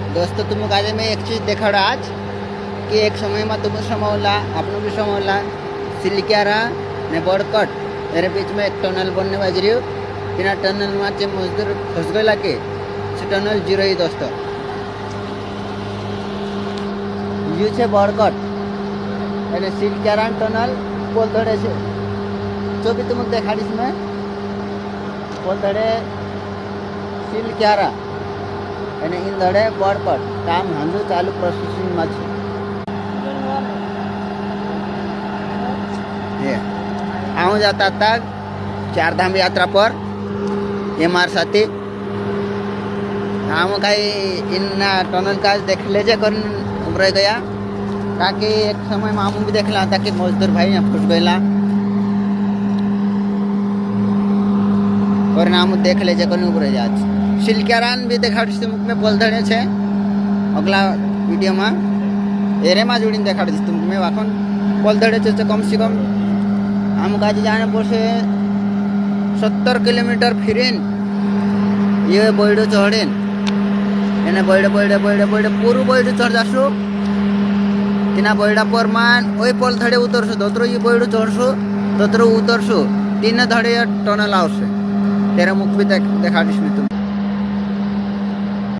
दोस्तों तुमको आज मैं एक चीज़ देखा रहा आज कि एक समय में तुम समोला आपने भी समोला सिलिक्यारा ने बड़कट मेरे बीच में एक टनल बनने बाज रही बिना टनल में चे मजदूर फंस गए लाके से टनल जीरो ही दोस्तों यू छे बड़कट यानी सिलिक्यारा टनल पोल धड़े से जो भी तुमको देखा इसमें पोल धड़े सिलिक्यारा અને इन દડે બળકટ કામ હજુ ચાલુ પ્રોસેસિંગમાં છે આવું જતા હતા ચારધામ યાત્રા પર એ મારા સાથે આમ કાંઈ इनना टनल का देख लेजे कर उभराई गया ताकि एक समय में आम भी देखला था कि मजदूर भाई यहाँ फुट गया और आम देख लेजे कर उभराई जा सिलिक्यारान भी देखा तुमने पोल धड़े छे अगला वीडियो में एरे में जोड़ी देखा तुमने वाखन पोल धड़े छे कम से कम आम काज जाने पड़े 70 किलोमीटर फिरेन ये बैडो चढ़ेन एने बैडे बैडे बैडे बैडे पूरु बैडो चढ़ जासु तीना बैडा पर मान वही पोल धड़े उतरसु दोतरो ये बैडो चढ़सु दोतरो उतरसु तीन धड़े टनल आवशे तेरा मुख भी देखा तुम